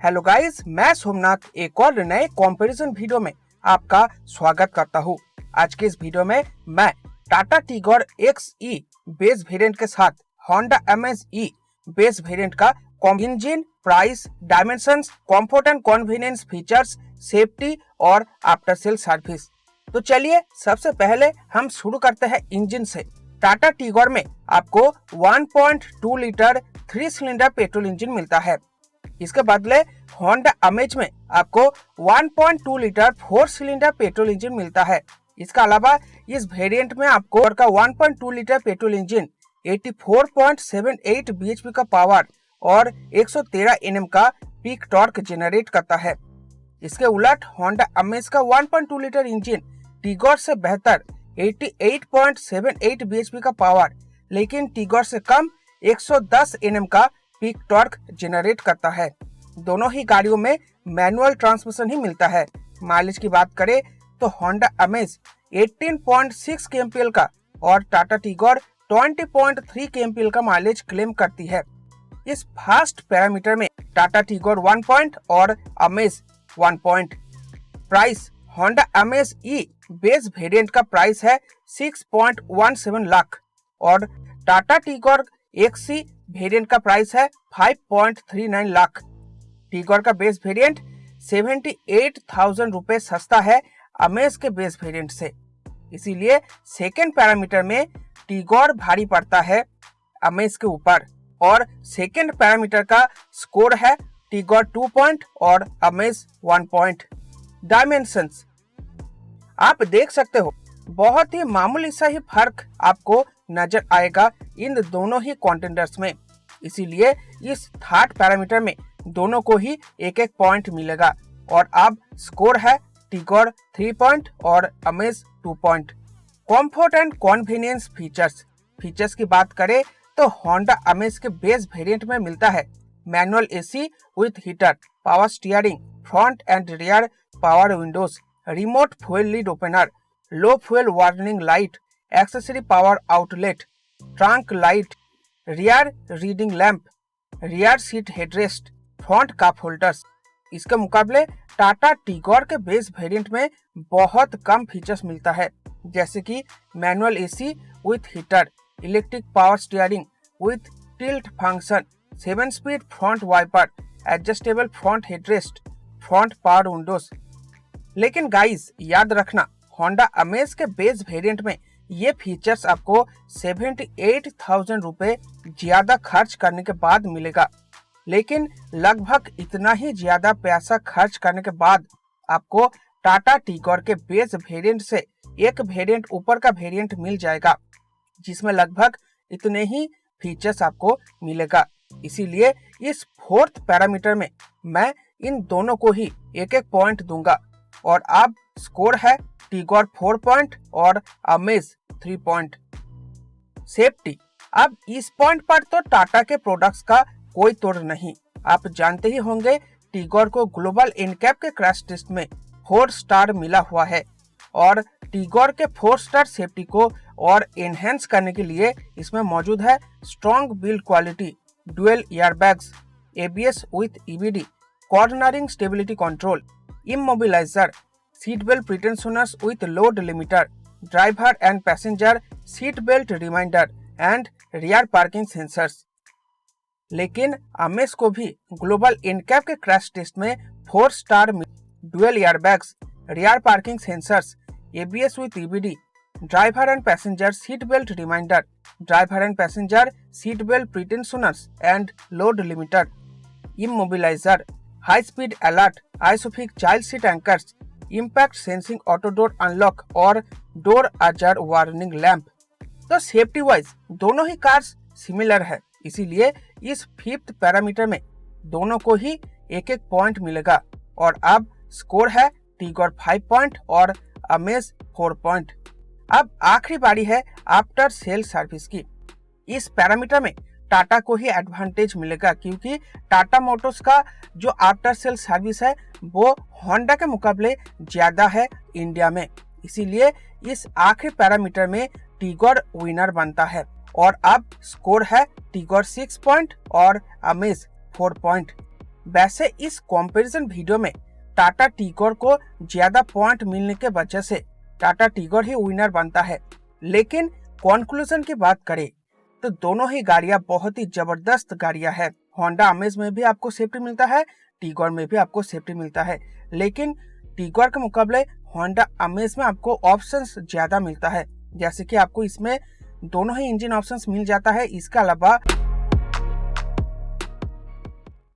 Hello guys, मैं सोमनाथ एक और नए कंपैरिजन वीडियो में आपका स्वागत करता हूं। आज के इस वीडियो में मैं Tata Tigor XE base variant के साथ Honda Amaze E base variant का engine, price, dimensions, comfort and convenience, features, safety और आफ्टर सेल सर्विस। तो चलिए सबसे पहले हम शुरू करते हैं इंजन से। टाटा टिगोर में आपको 1.2 लीटर 3 सिलेंडर पेट्रोल इंजन मिलता है। इसके बदले होंडा अमेज में आपको 1.2 लीटर 4 सिलेंडर पेट्रोल इंजन मिलता है। इसके अलावा इस वेरिएंट में आपको का 1.2 लीटर पेट्रोल इंजन 84.78 bhp का पावर और 113 Nm का पीक टॉर्क जनरेट करता है। इसके उलट होंडा अमेज का 1.2 लीटर इंजन टिगोर से बेहतर 88.78 bhp का पावर, लेकिन टिगोर से कम 110 Nm का पीक टॉर्क जनरेट करता है। दोनों ही गाड़ियों में मैनुअल ट्रांसमिशन ही मिलता है। माइलेज की बात करें तो होंडा अमेज 18.6 kmpl का और टाटा टिगोर 20.3 kmpl का माइलेज क्लेम करती है। इस फास्ट पैरामीटर में टाटा टिगोर 1 पॉइंट और amaze 1 point. Price, Honda Amaze E base variant का प्राइस है 6.17 लाख और टाटा टिगोर XE वेरिएंट का प्राइस है 5.39 लाख। टिगोर का बेस वेरिएंट 78,000 रुपए सस्ता है अमेज के बेस वेरिएंट से। इसीलिए सेकेंड पैरामीटर में टिगोर भारी पड़ता है अमेज के ऊपर और सेकेंड पैरामीटर का स्कोर है टिगोर 2 पॉइंट और अमेज 1 पॉइंट। डायमेंशंस आप देख सकते हो, बहुत ही मामूली सा ही फर्क आपको नजर आएगा इन दोनों ही कंटेंडर्स में। इसीलिए इस थर्ड पैरामीटर में दोनों को ही एक एक पॉइंट मिलेगा और अब स्कोर है टिगोर 3 पॉइंट और amaze 2 point. Comfort and convenience, features की बात करें तो होंडा अमेज के बेस वेरिएंट में मिलता है manual AC with heater, power steering, front end rear power Windows, remote fuel lead opener, low fuel warning light, accessory power outlet, trunk light, rear reading lamp, rear seat headrest, front cup holders. इसके मुकाबले टाटा टिगोर के base variant में बहुत कम features मिलता है, जैसे कि manual AC with heater, electric power steering with tilt function, 7 speed front wiper, adjustable front headrest, front power windows. लेकिन गाइस याद रखना, होंडा अमेज के बेस वेरिएंट में ये फीचर्स आपको 78,000 रुपए ज्यादा खर्च करने के बाद मिलेगा। लेकिन लगभग इतना ही ज्यादा पैसा खर्च करने के बाद आपको टाटा टिगोर के बेस वेरिएंट से एक वेरिएंट ऊपर का वेरिएंट मिल जाएगा, जिसमें लगभग इतने ही फीचर्स आपको मिलेगा। इसीलिए इस फोर्थ पैरामीटर में मैं इन दोनों को ही एक एक पॉइंट दूंगा और अब स्कोर है टिगोर 4 पॉइंट और अमेज 3 पॉइंट। सेफ्टी, अब इस पॉइंट पर तो टाटा के प्रोडक्ट्स का कोई तोड़ नहीं। आप जानते ही होंगे टिगोर को ग्लोबल एनकैप के क्रैश टेस्ट में 4 स्टार मिला हुआ है और टिगोर के 4 स्टार सेफ्टी को और एनहेंस करने के लिए इसमें मौजूद है strong build quality, dual airbags, ABS with EBD, cornering stability control, immobiliser, seat belt pretensioners with load limiter, driver and passenger seat belt reminder and rear parking sensors. लेकिन Amaze को भी ग्लोबल एनकैप के crash test में 4 star, dual airbags, rear parking sensors, ABS with EBD, driver and passenger seat belt reminder, driver and passenger seat belt pretensioners and load limiter, immobiliser, high speed alert, आइसोफिक child seat anchors, impact sensing auto door unlock और door अजार warning lamp. तो safety wise दोनों ही cars similar है, इसीलिए इस fifth parameter में दोनों को ही एक एक पॉइंट मिलेगा और अब स्कोर है टिगोर 5 पॉइंट और अमेज 4 पॉइंट। अब आखिरी बारी है आफ्टर सेल सर्विस की। इस पैरामीटर में टाटा को ही एडवांटेज मिलेगा क्योंकि टाटा मोटर्स का जो आफ्टर सेल सर्विस है वो होंडा के मुकाबले ज्यादा है इंडिया में। इसीलिए इस आखिरी पैरामीटर में टिगोर विनर बनता है और अब स्कोर है टिगोर 6 पॉइंट और अमेज 4 पॉइंट। वैसे इस कंपैरिजन वीडियो में टाटा टिगोर को ज्यादा पॉइंट मिलने के वजह से टाटा टिगोर ही विनर बनता है। लेकिन कंक्लूजन की बात करें तो दोनों ही गाड़ियां बहुत ही जबरदस्त गाड़ियां हैं। होंडा अमेज में भी आपको सेफ्टी मिलता है, टिगोर में भी आपको सेफ्टी मिलता है, लेकिन टिगोर के मुकाबले होंडा अमेज में आपको ऑप्शंस ज्यादा मिलता है। जैसे कि आपको इसमें दोनों ही इंजन ऑप्शंस मिल जाता है। इसके अलावा